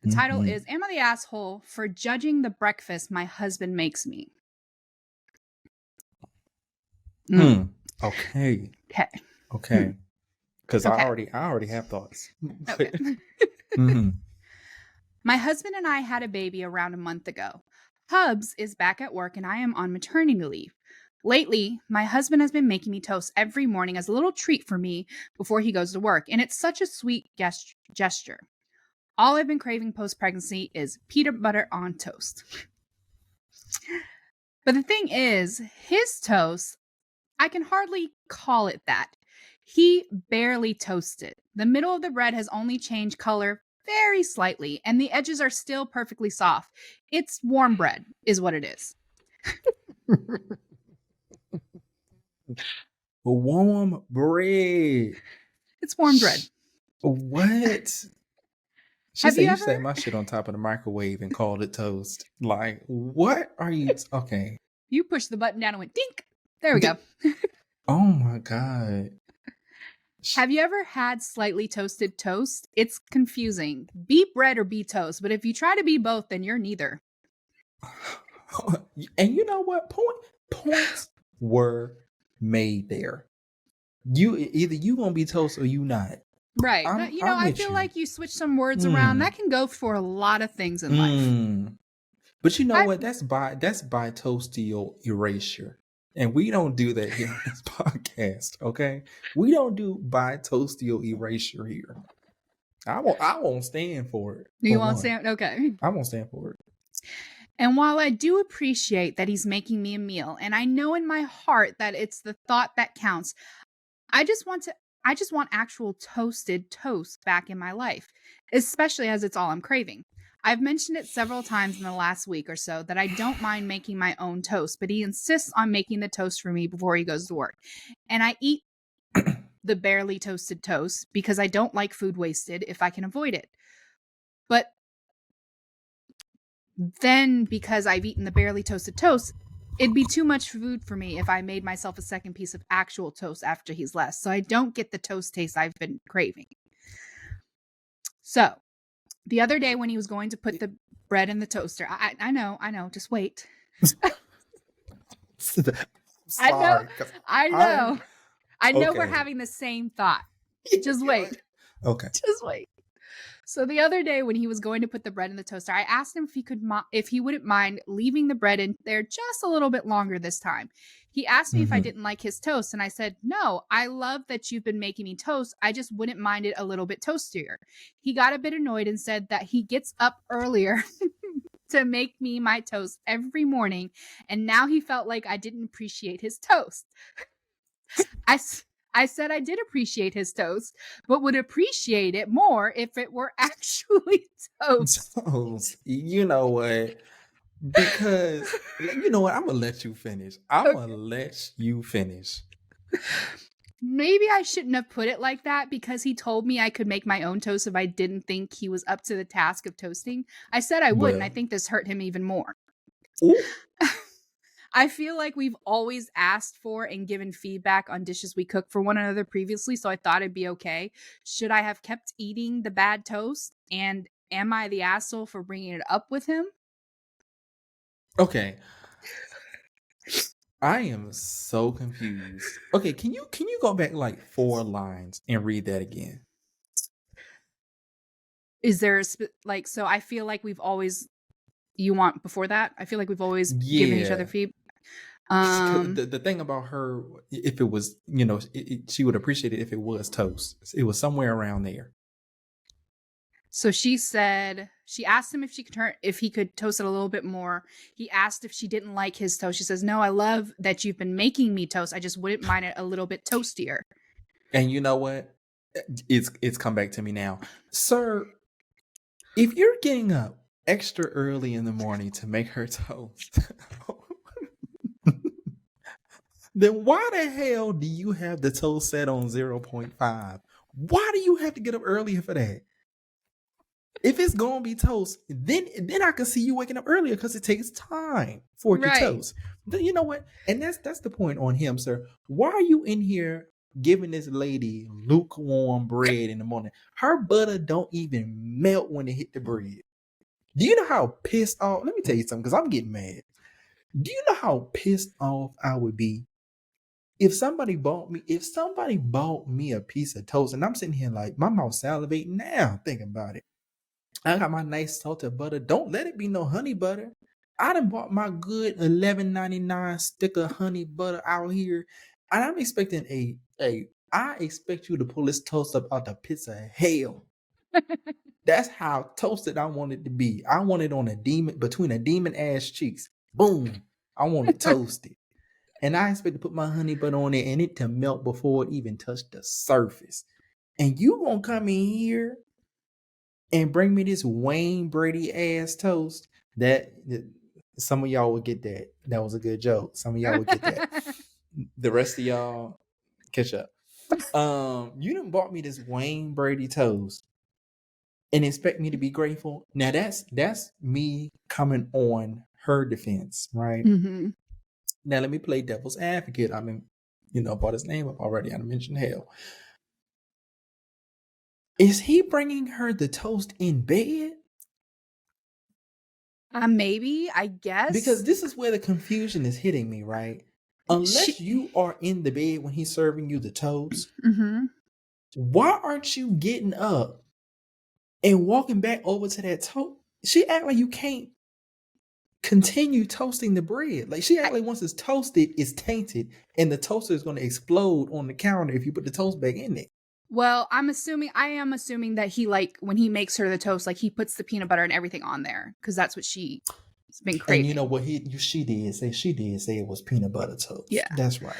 The title Mm-hmm. is Am I the Asshole for Judging the Breakfast My Husband Makes Me? Mm, Okay. okay. Okay. Because Okay. I already have thoughts. Okay. Mm-hmm. My husband and I had a baby around a month ago. Hubs is back at work and I am on maternity leave. Lately, my husband has been making me toast every morning as a little treat for me before he goes to work, and it's such a sweet gesture. All I've been craving post pregnancy is peanut butter on toast. But the thing is, his toast, I can hardly call it that. He barely toasted. The middle of the bread has only changed color very slightly, and the edges are still perfectly soft. It's warm bread, is what it is. Warm bread. It's warm bread. What? She Have said you you ever? set my shit on top of the microwave and called it toast. Like, what are you? Okay. You pushed the button down and went dink. There we go. Oh my God. Have you ever had slightly toasted toast? It's confusing. Be bread or be toast, but if you try to be both, then you're neither. And you know what? Points were made there. Either you gonna be toast or you not. Right. I'm But, I'm I with feel you. like you switch some words around. Mm, That can go for a lot of things in life. But you know I what? That's by toastio erasure. And we don't do that here on this podcast, okay? We don't do by toastio erasure here. I won't stand for it. You For won't one. say okay. I won't stand for it. And while I do appreciate that he's making me a meal, and I know in my heart that it's the thought that counts, I just want to I just want actual toasted toast back in my life, especially as it's all I'm craving. I've mentioned it several times in the last week or so that I don't mind making my own toast, but he insists on making the toast for me before he goes to work. And I eat the barely toasted toast because I don't like food wasted if I can avoid it. But then because I've eaten the barely toasted toast, it'd be too much food for me if I made myself a second piece of actual toast after he's left. So I don't get the toast taste I've been craving. So the other day when he was going to put the bread in the toaster, I know, just wait. I know, Sorry. 'Cause I I know. I know we're okay. having the same thought. Just wait. Okay. Just wait. So the other day when he was going to put the bread in the toaster, I asked him if he wouldn't mind leaving the bread in there just a little bit longer this time. He asked me if I Mm-hmm. didn't like his toast, and I said, "No, I love that you've been making me toast. I just wouldn't mind it a little bit toastier." He got a bit annoyed and said that he gets up earlier to make me my toast every morning, and now he felt like I didn't appreciate his toast. I, I said I did appreciate his toast, but would appreciate it more if it were actually toast. Toast. You know what? Because you know what? I'm gonna let you finish. I'm Okay. gonna let you finish. Maybe I shouldn't have put it like that because he told me I could make my own toast if I didn't think he was up to the task of toasting. I said I would, and I Well, think this hurt him even more. ooh, I feel like we've always asked for and given feedback on dishes we cooked for one another previously, so I thought it'd be okay. Should I have kept eating the bad toast? And am I the asshole for bringing it up with him? okay. I am so confused. Okay, can you go back like 4 lines and read that again? Is there so I feel like we've always you want before that? I feel like we've always given each other Yeah. feedback. 'Cause Um the thing about her, if it was, she would appreciate it if it was toast. It was somewhere around there. So she asked him if he could toast it a little bit more. He asked if she didn't like his toast. She says, "No, I love that you've been making me toast. I just wouldn't mind it a little bit toastier." And you know what? It's come back to me now, sir. If you're getting up extra early in the morning to make her toast, then why the hell do you have the toast set on 0.5? Why do you have to get up earlier for that? If it's gonna be toast, then I can see you waking up earlier because it takes time for it to Right. toast. Then you know what? And that's the point on him, sir. Why are you in here giving this lady lukewarm bread in the morning? Her butter don't even melt when it hit the bread. Do you know how pissed off? Let me tell you something, because I'm getting mad. Do you know how pissed off I would be if somebody bought me a piece of toast, and I'm sitting here like my mouth salivating now thinking about it. I got my nice salted butter. Don't let it be no honey butter. I done bought my good $11.99 stick of honey butter out here, and I'm expecting I expect you to pull this toast up out the pits of hell. That's how toasted I want it to be. I want it on a demon between a demon ass cheeks. Boom. I want it toasted. And I expect to put my honey butter on it and it to melt before it even touched the surface. And you gonna come in here and bring me this Wayne Brady ass toast that some of y'all would get that. That was a good joke. Some of y'all would get that. The rest of y'all catch up. You done bought me this Wayne Brady toast and expect me to be grateful. Now that's me coming on her defense, right? Mm-hmm. Now let me play devil's advocate. I mean, brought his name up already. I mentioned hell. Is he bringing her the toast in bed? Maybe, I Because guess. this is where the confusion is hitting me, right? Unless She you are in the bed when he's serving you the toast, Mhm. why aren't you getting up and walking back over to that toast? She act like you can't continue toasting the bread. Like she I act like once it's toasted, it's tainted, and the toaster is going to explode on the counter if you put the toast back in there. Well, I am assuming that he, like, when he makes her the toast, like, he puts the peanut butter and everything on there because that's what she's been And you know craving. what she did say? She did say it was peanut butter toast. Yeah. That's right.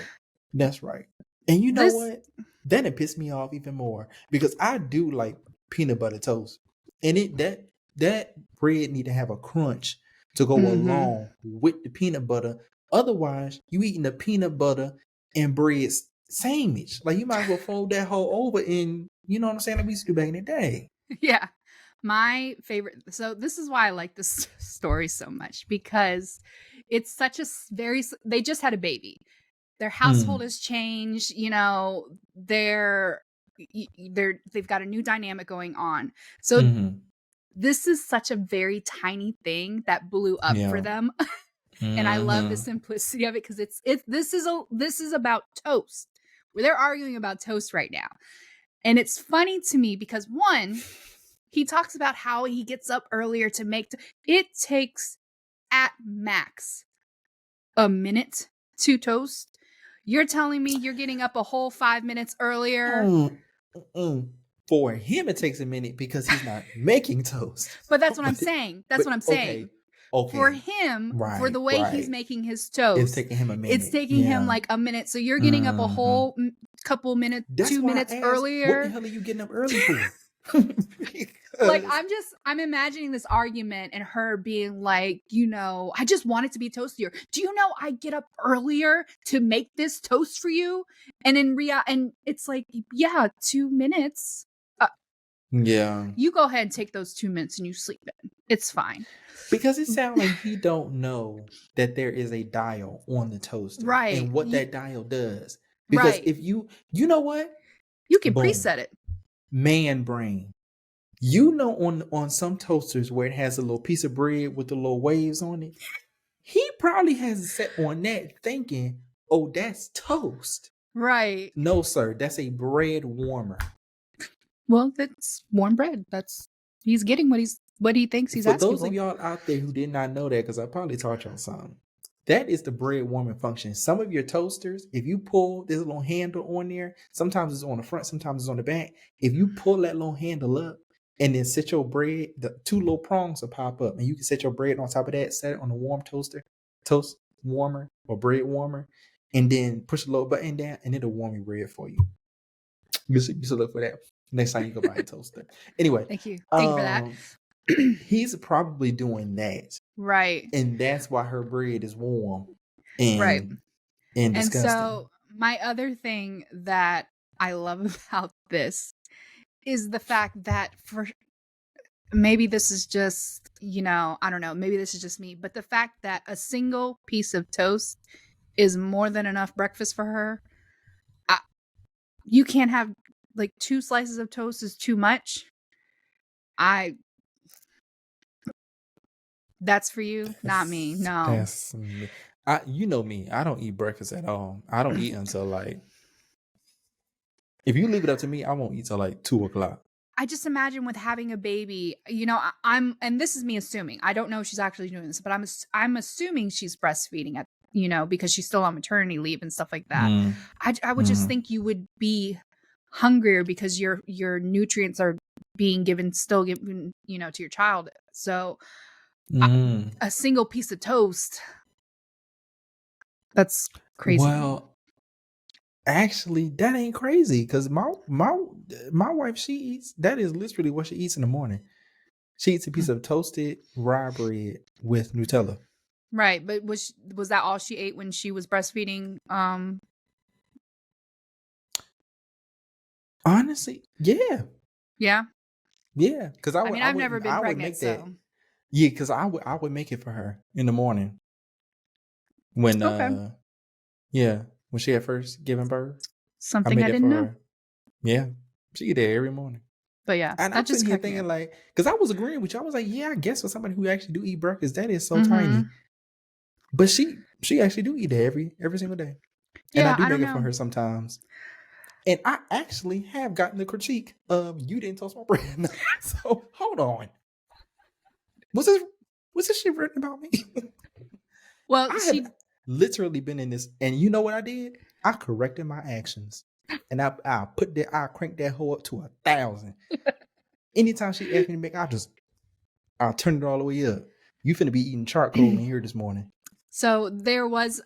That's right. And you know This what? Then it pissed me off even more because I do like peanut butter toast, and that bread need to have a crunch to go Mhm. along with the peanut butter. Otherwise, you eating the peanut butter and bread sandwich. Like you might as well fold that whole over in. You know what I'm saying? Like we used to do back in the day. Yeah. My favorite, so this is why I like this story so much, because it's such a very they just had a baby. Their household Mm, has changed, they've got a new dynamic going on. So mm-hmm. this is such a very tiny thing that blew up for Yeah. them. And I love the Mm-hmm. simplicity of it because this is about toast. Where they're arguing about toast right now. And it's funny to me because one, he talks about how he gets up earlier to make it takes at max a minute to toast. You're telling me you're getting up a whole 5 minutes earlier? Mm, mm. For him, it takes a minute because he's not making toast. But that's what I'm but saying. That's but what I'm okay, saying. For okay, him, for right, the way he's right. making his It's toast, taking him a it's minute. taking him Yeah. like a minute. So you're getting up a Hmm. whole couple minutes, That's two why minutes I asked, what the earlier. hell are you getting up early for? Like Because I'm imagining this argument and her being like, I just want it to be toastier. Do you know I get up earlier to make this toast for you? And and it's like, yeah, 2 minutes. Uh, yeah, you go ahead and take those 2 minutes and you sleep in. It's fine. because it sounds like he don't know that there is a dial on the toaster Right. and what that dial does. Because Right. if you know what, You can boom, preset it. man brain. On some toasters where it has a little piece of bread with the little waves on it, he probably has it set on that thinking, oh, that's toast. Right. No, sir, that's a bread warmer. Well, that's warm bread. He's getting what he thinks he's For asking those of for. y'all out there who did not know that, because I probably taught y'all something, that is the bread warming function. Some of your toasters, if you pull this little handle on there, sometimes it's on the front, sometimes it's on the back. If you pull that little handle up and then set your bread, the two little prongs will pop up, and you can set your bread on top of that, set it on a warm toast warmer or bread warmer, and then push the little button down, and it'll warm your bread for you. You should look for that next time you go buy a toaster. Anyway, Thank you. Thank you for that. um, he's probably doing that, Right. and that's why her bread is warm Right. and And disgusting. so my other thing that I love about this is the fact that for maybe this is just, I don't know, maybe this is just me, but the fact that a single piece of toast is more than enough breakfast for her. I, you can't have like two slices of toast is too much. I That's for you, not me. No. That's me. You know me. I don't eat breakfast at all. I don't eat until like if you leave it up to me, I won't eat till like 2 o'clock. I just imagine with having a baby, I'm and this is me assuming. I don't know if she's actually doing this, but I'm assuming she's breastfeeding at, because she's still on maternity leave and stuff like that. Mm, I would just mm, think you would be hungrier because your nutrients are being still given, to your child. So mm. a single piece of toast, that's crazy to me. Well, actually, that ain't crazy because my wife, she eats, that is literally what she eats in the morning. She eats a piece of toasted rye bread with Nutella. Right, but was that all she ate when she was breastfeeding? Honestly, yeah, Yeah. yeah. Because I mean, I've never been I would pregnant, make that. so Yeah, because I would make it for her in the morning when okay. yeah, when she had first given birth. I Something made I that didn't for know. her. Yeah, she eat that every morning. But yeah, And that I'm just sitting here cracked me thinking up. like, because I was agreeing with you. I was like, yeah, I guess for somebody who actually do eat breakfast, that is so tiny. Mhm. But she actually do eat that every single day. And I Yeah, do I make don't it for know. her sometimes. And I actually have gotten the critique of you didn't toast my bread. So hold on. Was this was this shit written about me? Well, I have literally been in this, and you know what I did? I corrected my actions. And I cranked that hoe up to 1,000. Anytime she asked me to make, I'll turn it all the way up. You finna be eating charcoal in here this morning. So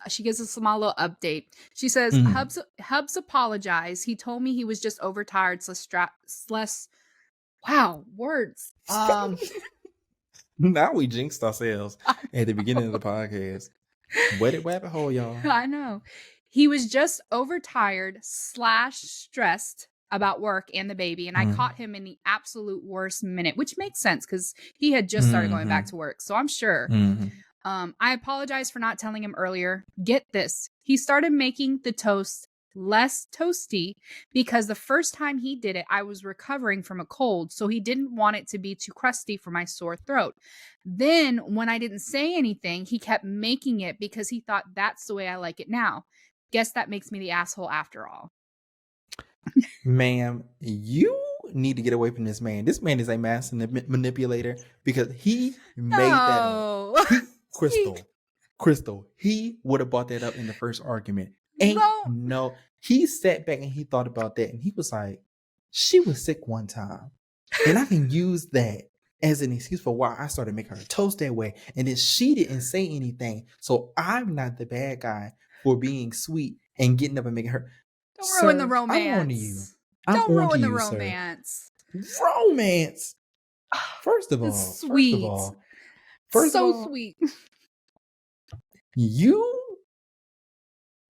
she gives a small little update. She says, Mm. Hubs apologized. He told me he was just overtired, less, wow, words. Now we jinxed ourselves at the beginning of the podcast. Wet rabbit hole, y'all. I know. He was just overtired / stressed about work and the baby. And I Mm. caught him in the absolute worst minute, which makes sense because he had just started going back Mm-hmm. to work. So I'm sure. Mm-hmm. I apologize for not telling him earlier. Get this. He started making the toast less toasty because the first time he did it, I was recovering from a cold. So he didn't want it to be too crusty for my sore throat. Then, when I didn't say anything, he kept making it because he thought that's the way I like it now. Guess that makes me the asshole after all. Ma'am, you need to get away from this man. This man is a master manipulator because he made that up. No. He he, Crystal, he would have brought that up in the first argument. no. He sat back and he thought about that and he was like, she was sick one time. And I can use that as an excuse for why I started making her toast that way. And then she didn't say anything. So I'm not the bad guy for being sweet and getting up and making her. Don't ruin the Sir, I'm on to you. romance. I'm Don't on to ruin the you, sir. romance. Romance. First of It's all, first of sweet. all, first of So all, sweet. you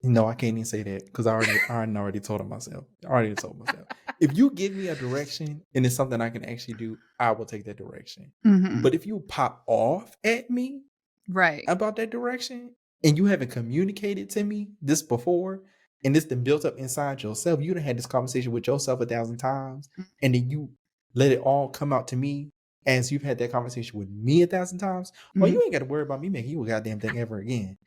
no, I can't even say that because I already told myself. I already told myself. If you give me a direction and it's something I can actually do, I will take that direction. Mhm. But if you pop off at me Right. about that direction and you haven't communicated to me this before and this been built up inside yourself, you done had this conversation with yourself 1,000 times and then you let it all come out to me as you've had that conversation with me 1,000 times. Well, Mhm. you ain't got to worry about me making you a goddamn thing ever again.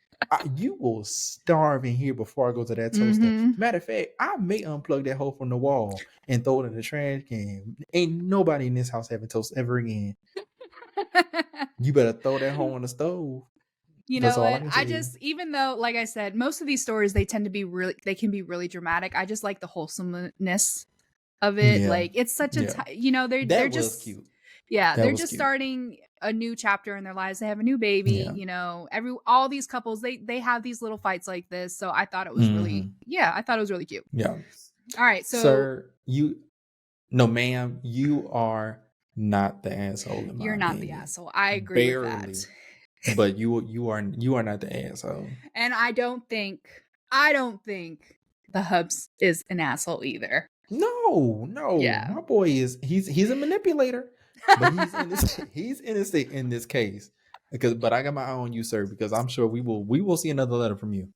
You will starve in here before I go to that toaster. Mhm. Matter of fact, I may unplug that hole from the wall and throw it in the trash can. Ain't nobody in this house having toast ever again. You better throw that hole on the stove. You That's know all I what? can I tell you. just, even though, like I said, most of these stories, they can be really dramatic. I just like the wholesomeness of it. Yeah. Like it's such Yeah. they're That was just, cute. yeah, That they're was just cute. starting a new chapter in their lives. They have a new baby, Yeah. all these couples, they have these little fights like this. So I thought it was Mm-hmm. really, yeah, I thought it was really cute. Yeah. All right. So Sir, no, ma'am, you are not the asshole in my you're not the opinion. asshole. I agree with that. Barely. But you are not the asshole. And I don't think the Hubs is an asshole either. No. Yeah. My boy he's a manipulator, but he's innocent. He's innocent in this case. But I got my eye on you, sir, because I'm sure we will see another letter from you.